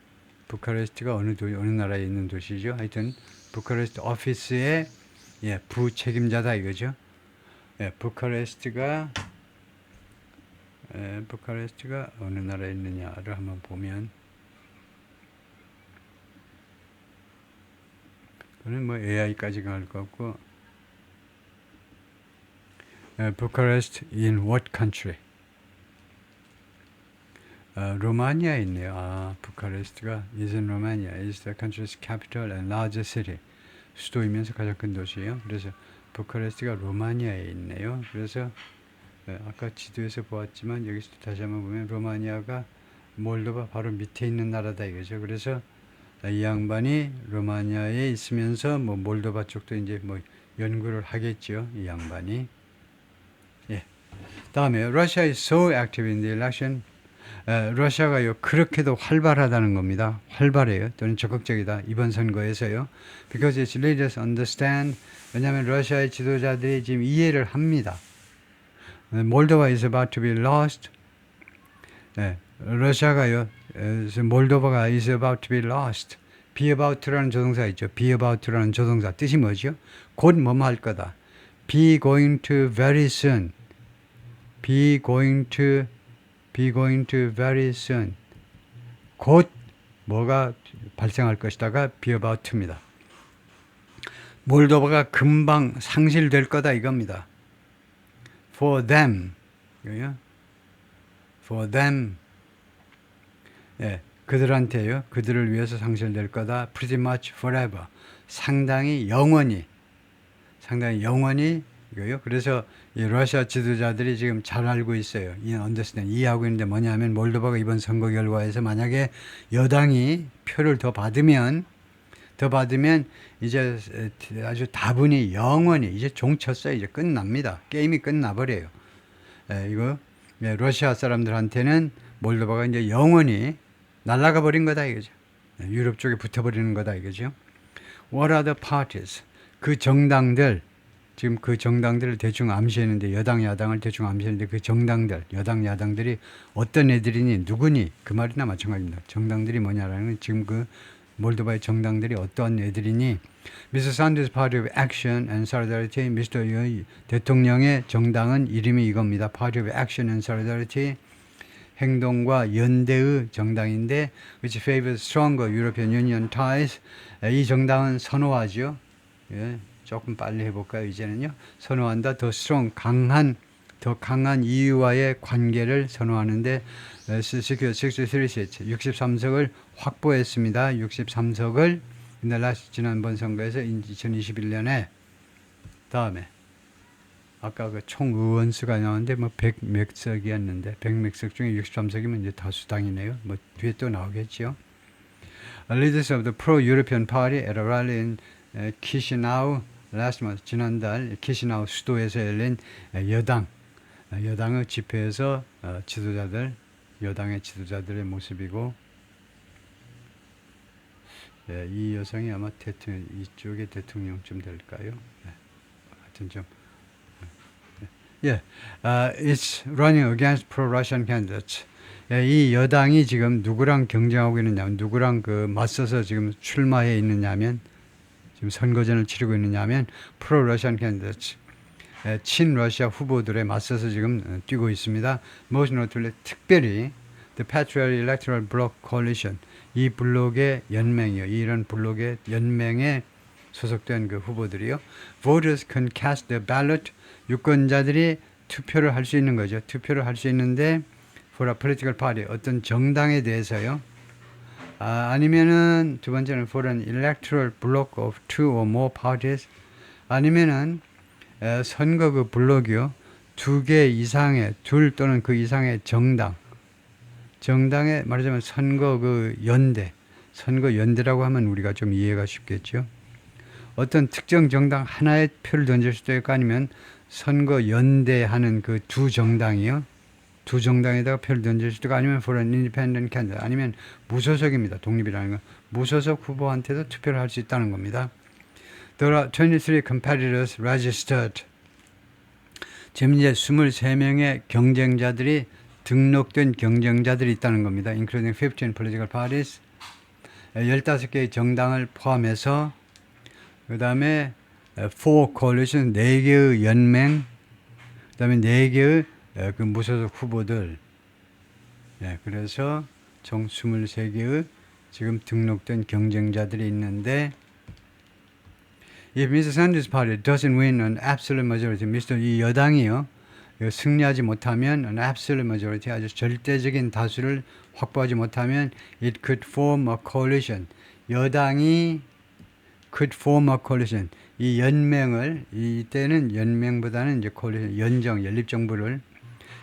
어느 나라에 있는 도시죠? 하여튼 부카레스트 오피스의 부책임자다 이거죠. 부카레스트가 어느 나라에 있느냐를 한번 보면 그는 뭐 AI까지 갈 것 같고 부카레스트 in what country? 로마니아에 있네요. 부카레스트가 is in Romania, is the country's capital and largest city. 수도이면서 가장 큰 도시예요. 그래서 부카레스트가 로마니아에 있네요. 그래서 아까 지도에서 보았지만 여기서 다시 한번 보면 로마니아가 몰도바 바로 밑에 있는 나라다 이거죠. 그래서 이 양반이 로마니아에 있으면서 뭐 몰도바 쪽도 이제 뭐 연구를 하겠죠. 이 양반이. 예. 다음에 Russia is so active in the election. 러시아가요 그렇게도 활발하다는 겁니다. 활발해요. 또는 적극적이다. 이번 선거에서요. Because its leaders understand. 왜냐하면 러시아의 지도자들이 지금 이해를 합니다. 몰도바 is about to be lost. 러시아가요. 몰도바가 is about to be lost. be about라는 조동사 있죠. be about라는 조동사 뜻이 뭐죠? 곧 뭐뭐 할 거다. be going to very soon. be going to very soon. 곧 뭐가 발생할 것이다가 be about to입니다. 몰도바가 금방 상실될 거다 이겁니다. For them. For them. 그들한테요. 그들을 위해서 상실될 거다. Pretty much forever. 상당히 영원히 이거요. 그래서 이 러시아 지도자들이 지금 잘 알고 있어요. 이해하고 있는데 뭐냐면 몰도바가 이번 선거 결과에서 만약에 여당이 표를 더 받으면 이제 아주 다분히 영원히 이제 종쳤어요. 이제 끝납니다. 게임이 끝나버려요. 이거 러시아 사람들한테는 몰도바가 이제 영원히 날아가 버린 거다 이거죠. 유럽 쪽에 붙어버리는 거다 이거죠. What are the parties? 그 정당들 지금 그 정당들을 대충 암시했는데 여당 야당을 대충 암시했는데 그 정당들 여당 야당들이 어떤 애들이니 누구니 그 말이나 마찬가지입니다. 정당들이 뭐냐라는 건 지금 그 몰도바의 정당들이 어떠한 애들이니 Mr. Sanders Party of Action and Solidarity Mr. 대통령의 정당은 이름이 이겁니다. Party of Action and Solidarity 행동과 연대의 정당인데 which favors stronger European Union ties 이 정당은 선호하죠. 조금 빨리 해볼까요? 이제는요. 선호한다. 더 strong, 강한 더 강한 EU와의 관계를 선호하는데 Secure 63 seats, 63석을 확보했습니다. 63석을 지난번 선거에서 2021년에 다음에 아까 그 총 의원 수가 나왔는데 뭐 100몇 석이었는데 100몇 석 중에 63석이면 이제 다수당이네요. 뭐 뒤에 또 나오겠죠. Leaders of the pro-European party at a rally in Chisinau last month. 지난달 키시나우 수도에서 열린 여당의 집회에서 여당의 지도자들의 모습이고, 이 여성이 아마 이쪽의 대통령쯤 될까요? 하여튼 좀. It's running against pro-Russian candidates. 이 여당이 지금 누구랑 경쟁하고 있느냐면, 누구랑 맞서서 지금 출마해 있느냐면, 지금 선거전을 치르고 있느냐면, pro-Russian candidates. 친러시아 후보들에 맞서서 지금 뛰고 있습니다. Most notably, 특별히 The Patriot Electoral Bloc Coalition, 이 블록의 연맹이요. 이런 블록의 연맹에 소속된 그 후보들이요. Voters can cast the ballot. 유권자들이 투표를 할 수 있는 거죠. 투표를 할 수 있는데 for a political party, 어떤 정당에 대해서요. 아니면은 두 번째는 for an electoral block of two or more parties. 아니면은 선거 그 블록이요. 두 개 이상의, 둘 또는 그 이상의 정당의 말하자면 선거 연대라고 하면 우리가 좀 이해가 쉽겠죠. 어떤 특정 정당 하나의 표를 던질 수도 있고, 아니면 선거 연대하는 그 두 정당이요. 두 정당에다가 표를 던질 수도 있고, 아니면 for an independent candidate, 아니면 무소속입니다. 독립이라는 거. 무소속 후보한테도 투표를 할 수 있다는 겁니다. There are 23 competitors registered. 지금 이제 23명의 경쟁자들이 등록된 경쟁자들이 있다는 겁니다. Including 15 political parties. 15개의 정당을 포함해서, 그 다음에 4 coalition, 4개의 연맹, 그 다음에 4개의 그 무소속 후보들. 그래서 총 23개의 지금 등록된 경쟁자들이 있는데, If Mr. Sanders' party doesn't win an absolute majority, 이 여당이요, 승리하지 못하면 an absolute majority, 아주 절대적인 다수를 확보하지 못하면 it could form a coalition. 여당이 could form a coalition. 이 연맹을, 이때는 연맹보다는 이제 coalition,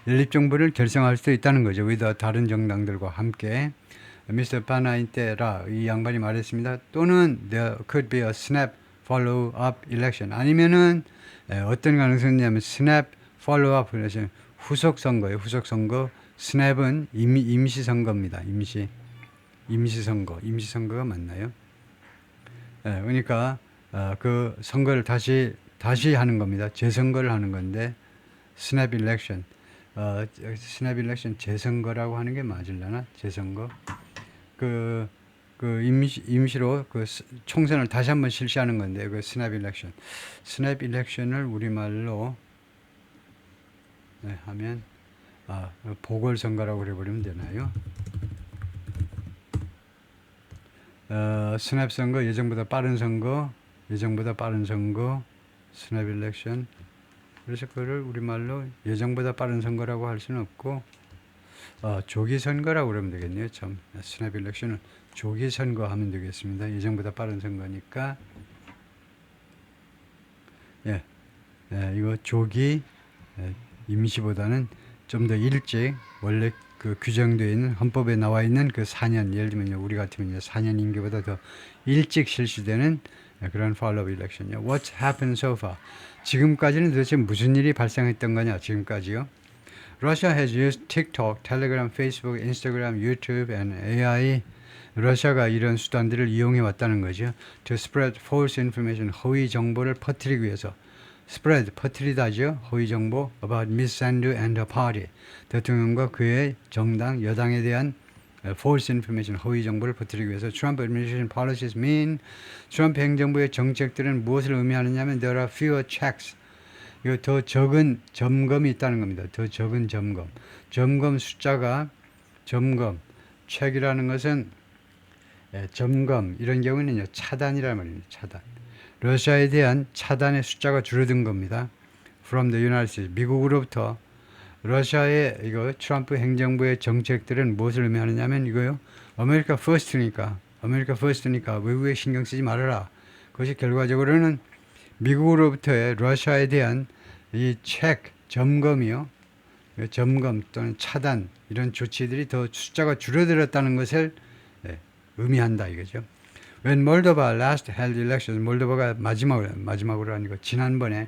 연립정부를 결성할 수도 있다는 거죠. with 다른 정당들과 함께. Mr. 바나인테라, 이 양반이 말했습니다. 또는 there could be a snap follow-up election. 아니면은 어떤 가능성이 있냐면 snap follow-up election, 후속 선거예요. 후속 선거. snap은 임시 선거입니다. 임시선거가 맞나요? 그러니까 그 선거를 다시 하는 겁니다. 재선거를 하는 건데 snap election, snap election 재선거라고 하는 게 맞으려나? 재선거. 임시로 총선을 다시 한번 실시하는 건데, 스냅 일렉션. 스냅 일렉션을 우리말로 하면, 보궐선거라고 그래버리면 되나요? 스냅 선거, 예정보다 빠른 선거, 스냅 일렉션. 그래서 그걸 우리말로 예정보다 빠른 선거라고 할 수는 없고, 조기 선거라고 그러면 되겠네요. 참, 스냅 일렉션은 조기 선거 하면 되겠습니다. 예정보다 빠른 선거니까. 이거 조기, 임시보다는 좀 더 일찍, 원래 그 규정되어 있는 헌법에 나와 있는 그 4년, 예를 들면 우리 같으면 4년 임기보다 더 일찍 실시되는 그런 follow-up election이요. What's happened so far? 지금까지는 도대체 무슨 일이 발생했던 거냐? 지금까지요. Russia has used TikTok, Telegram, Facebook, Instagram, YouTube, and AI. 러시아가 이런 수단들을 이용해 왔다는 거죠. To spread false information, 허위 정보를 퍼뜨리기 위해서. spread, 퍼뜨리다죠. 허위 정보 about Ms. Sanders and her party. 대통령과 그의 정당, 여당에 대한 false information, 허위 정보를 퍼뜨리기 위해서. Trump administration policies mean, 트럼프 행정부의 정책들은 무엇을 의미하느냐면 there are fewer checks. 이거 더 적은 점검이 있다는 겁니다. 더 적은 점검. 점검 숫자가 책이라는 것은 점검, 이런 경우는요, 차단이라는 말입니다. 차단. 러시아에 대한 차단의 숫자가 줄어든 겁니다. From the United States, 미국으로부터 러시아의 이거 트럼프 행정부의 정책들은 무엇을 의미하느냐면 이거요. 아메리카 퍼스트니까 외국에 신경 쓰지 말아라. 그것이 결과적으로는 미국으로부터의 러시아에 대한 이 점검이요. 점검 또는 차단 이런 조치들이 더 숫자가 줄어들었다는 것을 의미한다 이거죠. When Moldova last held elections, 몰도바가 마지막으로 아니고 지난번에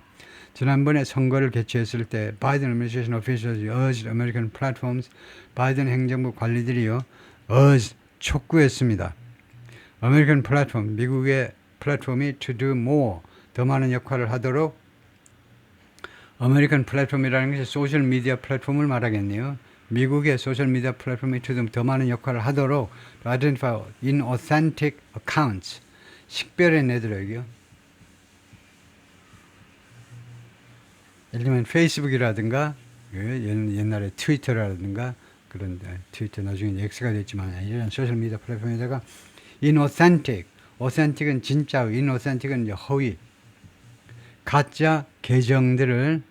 선거를 개최했을 때 바이든 administration officials urged American platforms, 바이든 행정부 관리들이요 촉구했습니다. American platform, 미국의 플랫폼이 to do more, 더 많은 역할을 하도록. 아메리칸 플랫폼이라는 것이 소셜 미디어 플랫폼을 말하겠네요. 미국의 소셜 미디어 플랫폼이 더 많은 역할을 하도록 identify inauthentic accounts, 식별해 내더라고요. 예를 들면 페이스북이라든가 옛날에 트위터라든가 그런 트위터 나중에 X가 됐지만 이런 소셜 미디어 플랫폼에다가 authentic은 진짜의, inauthentic은 허위, 가짜 계정들을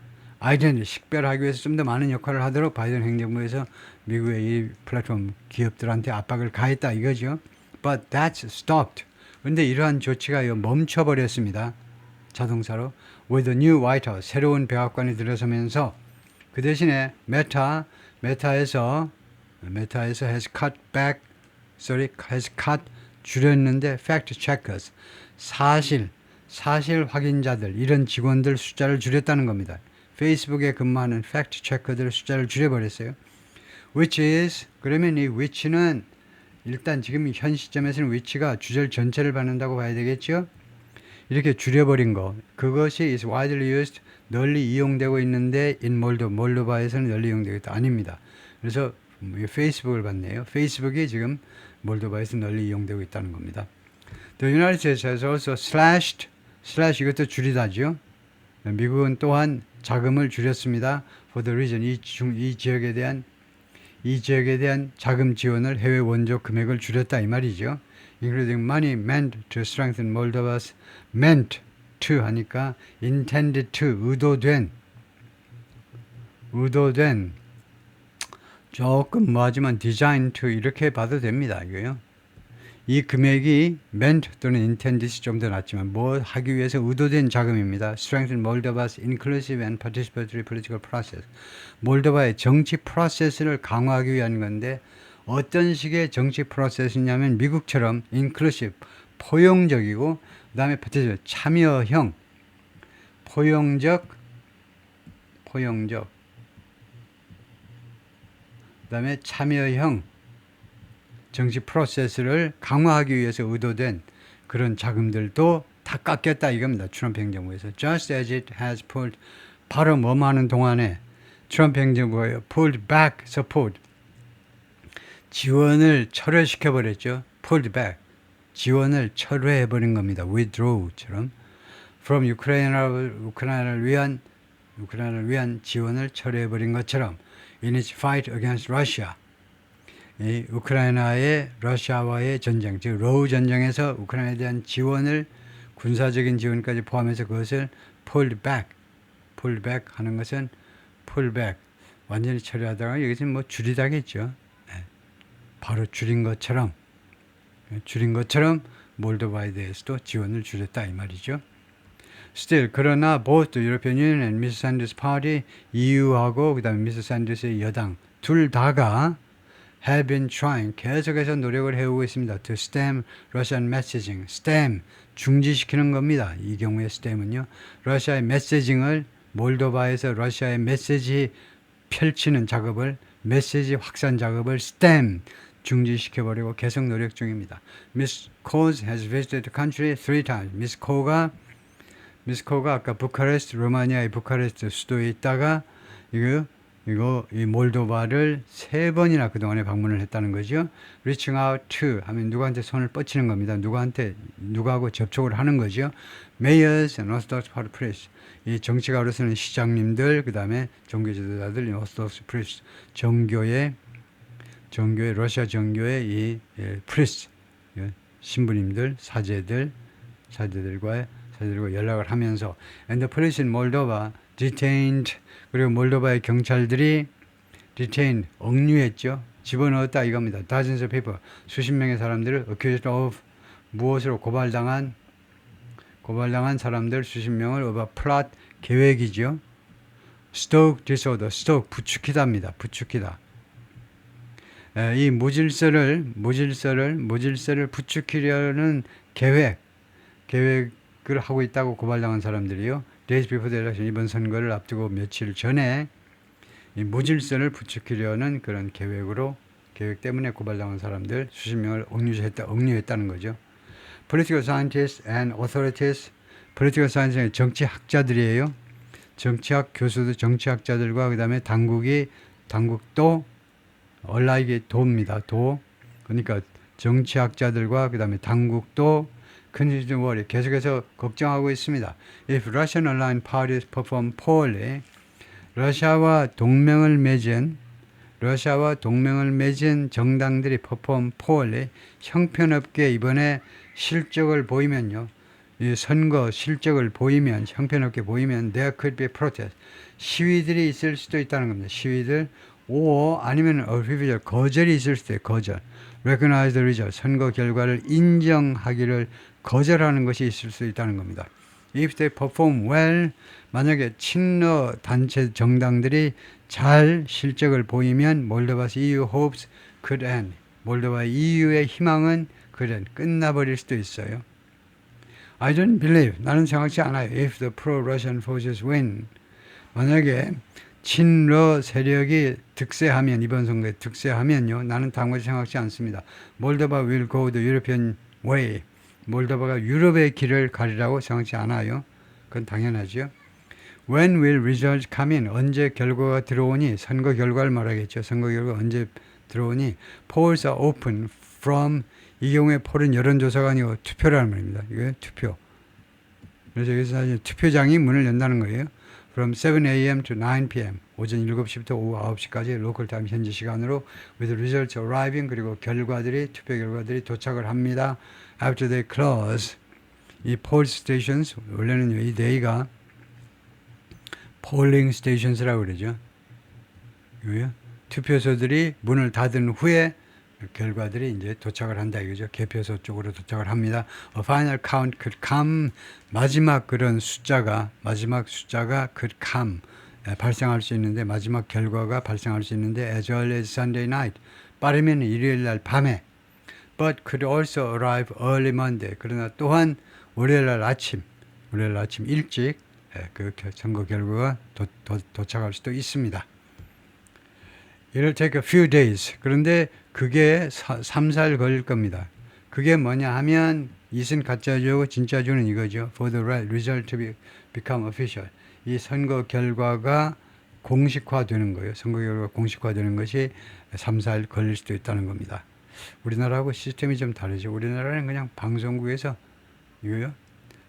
식별하기 위해서 좀 더 많은 역할을 하도록 바이든 행정부에서 미국의 이 플랫폼 기업들한테 압박을 가했다 이거죠. But that's stopped. 근데 이러한 조치가 멈춰버렸습니다. 자동차로. With the new White House, 새로운 백악관이 들어서면서 그 대신에 메타에서 has cut 줄였는데 fact checkers, 사실 확인자들 이런 직원들 숫자를 줄였다는 겁니다. 페이스북에 근무하는 팩트 체커들 숫자를 줄여버렸어요. 그러면 이 which는 일단 지금 현 시점에서는 which가 주절 전체를 받는다고 봐야 되겠죠. 이렇게 줄여버린 거, 그것이 is widely used, 널리 이용되고 있는데 in 몰도바에서는 널리 이용되고 있다. 아닙니다. 그래서 페이스북을 봤네요. 페이스북이 지금 몰도바에서 널리 이용되고 있다는 겁니다. The United States has also slashed, 이것도 줄이다죠. 미국은 또한 자금을 줄였습니다. For the region, 이 지역에 대한 자금 지원을 해외 원조 금액을 줄였다 이 말이죠. Including money meant to strengthen Moldova's, meant to 하니까 intended to, 의도된 조금 뭐하지만 design to 이렇게 봐도 됩니다. 이거요. 이 금액이 meant 또는 intended이 좀 더 낫지만 뭐 하기 위해서 의도된 자금입니다. Strengthen Moldova's inclusive and participatory political process. 몰도바의 정치 프로세스를 강화하기 위한 건데 어떤 식의 정치 프로세스냐면 미국처럼 inclusive, 포용적이고 그 다음에 participatory, 참여형, 포용적 그 다음에 참여형 정치 프로세스를 강화하기 위해서 의도된 그런 자금들도 다 깎였다 이겁니다. 트럼프 행정부에서. Just as it has pulled, 바로 뭐하는 동안에 트럼프 행정부가 pulled back support, 지원을 철회시켜버렸죠. pulled back, 지원을 철회해버린 겁니다. withdraw처럼. from 우크라이나를 위한 지원을 철회해버린 것처럼 in its fight against Russia, 이 우크라이나의 러시아와의 전쟁, 즉 로우 전쟁에서 우크라이나에 대한 지원을 군사적인 지원까지 포함해서 그것을 pulled back 하는 것은 pull back, 완전히 처리하다가 여기서는 뭐 줄이다겠죠. 바로 줄인 것처럼 몰도바에 대해서도 지원을 줄였다 이 말이죠. Still, 그러나 both the European Union and Mr. Sanders Party, EU하고 그 다음에 Mr. Sanders의 여당 둘 다가 have been trying, 계속해서 노력을 해오고 있습니다. To stem Russian messaging. stem, 중지시키는 겁니다. 이 경우에 stem은요. 러시아의 메시징을 몰도바에서 러시아의 메시지 펼치는 작업을, 메시지 확산 작업을 stem, 중지시켜버리고 계속 노력 중입니다. Ms. Coz has visited the country 3 times. Ms. Co가 아까 루마니아의 부카레스트 수도에 있다가 이 몰도바를 3번이나 그동안에 방문을 했다는 거죠. Reaching out to 하면 누구한테 손을 뻗치는 겁니다. 누구하고 접촉을 하는 거죠. Mayors and Orthodox Party priests. 이 정치가로서는 시장님들, 그 다음에 종교 지도자들, Orthodox priests, 러시아 정교의 이 priest, 신부님들, 사제들과 연락을 하면서 and the police in Moldova detained. 그리고 몰도바의 경찰들이 detained, 억류했죠. 집어넣었다 이겁니다. dozens of people, 수십 명의 사람들을 accused of 무엇으로 고발당한 사람들 수십 명을 of a plot, 계획이죠. stoke disorder, stoke 부추기다입니다. 부추기다. 이 무질서를 부추기려는 계획을 하고 있다고 고발당한 사람들이요. Days before the election, 이번 선거를 앞두고 며칠 전에 이 무질서를 부추기려는 그런 계획 때문에 고발당한 사람들 수십 명을 억류했다는 거죠. Political scientists and authorities, political scientists 정치학자들이에요. 정치학 교수들, 정치학자들과 그 다음에 당국도 얼라이게 도입니다. 그러니까 정치학자들과 그 다음에 당국도 continue to worry, 계속해서 걱정하고 있습니다. If Russian aligned parties perform poorly, 러시아와 동맹을 맺은 정당들이 perform poorly, 형편없게 이번에 실적을 보이면요. 이 선거 실적을 보이면, 형편없게 보이면 there could be protest. 시위들이 있을 수도 있다는 겁니다. 시위들, 아니면 refusal, 거절이 있을 수도 있어요. 거절. recognize the result, 선거 결과를 인정하기를 거절하는 것이 있을 수 있다는 겁니다. If they perform well, 만약에 친러 단체 정당들이 잘 실적을 보이면 몰도바's EU hopes could end. 몰도바 EU의 희망은 끝나버릴 수도 있어요. I don't believe, 나는 생각지 않아요. If the pro-Russian forces win, 만약에 친러 세력이 득세하면, 이번 선거에 득세하면요, 나는 다음 것을 생각지 않습니다. 몰도바 will go the European way. 몰도바가 유럽의 길을 가리라고 생각지 않아요. 그건 당연하죠. When will results come in? 언제 결과가 들어오니? 선거 결과를 말하겠죠. 선거 결과 언제 들어오니? Polls are open from, 이 경우에 폴은 여론조사가 아니고 투표라는 말입니다. 이게 투표. 그래서 여기서 투표장이 문을 연다는 거예요. From 7 a.m. to 9 p.m. 오전 7시부터 오후 9시까지 로컬 타임 현지 시간으로 with results arriving, 그리고 투표 결과들이 도착을 합니다. After they close, 이 poll stations, 원래는 이 네이가 polling stations라고 그러죠. 투표소들이 문을 닫은 후에 결과들이 이제 도착을 한다 이거죠. 개표소 쪽으로 도착을 합니다. A final count could come, 마지막 숫자가 could come, 발생할 수 있는데, 마지막 결과가 발생할 수 있는데 as early as Sunday night, 빠르면 일요일 날 밤에, but could also arrive early Monday, 그러나 또한 월요일 날 아침 일찍 그 선거 결과가 도착할 수도 있습니다. It'll take a few days. 그런데 그게 3-4일 걸릴 겁니다. 그게 뭐냐 하면, 이은 가짜주고 진짜주는 이거죠. For the result to become official. 이 선거 결과가 공식화되는 거예요. 선거 결과가 공식화되는 것이 3-4일 걸릴 수도 있다는 겁니다. 우리나라하고 시스템이 좀 다르죠. 우리나라는 그냥 방송국에서 이거요.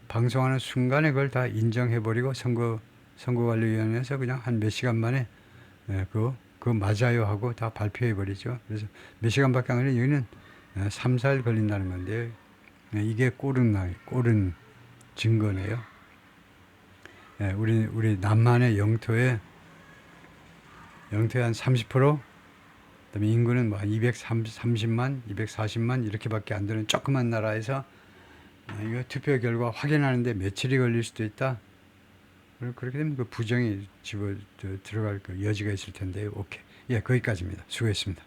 방송하는 순간에 그걸 다 인정해버리고 선거관리위원회에서 그냥 한 몇 시간 만에 그거 맞아요 하고 다 발표해버리죠. 그래서 몇 시간밖에 안 걸리면 여기는 3-4일 걸린다는 건데, 이게 꼴은 증거네요. 우리 남한의 영토의 한 30%, 그다음에 인구는 뭐 230만, 240만 이렇게밖에 안 되는 조그만 나라에서 이거 투표 결과 확인하는데 며칠이 걸릴 수도 있다. 그렇게 되면 그 부정이 들어갈 그 여지가 있을 텐데요. 오케이. 예, 거기까지입니다. 수고했습니다.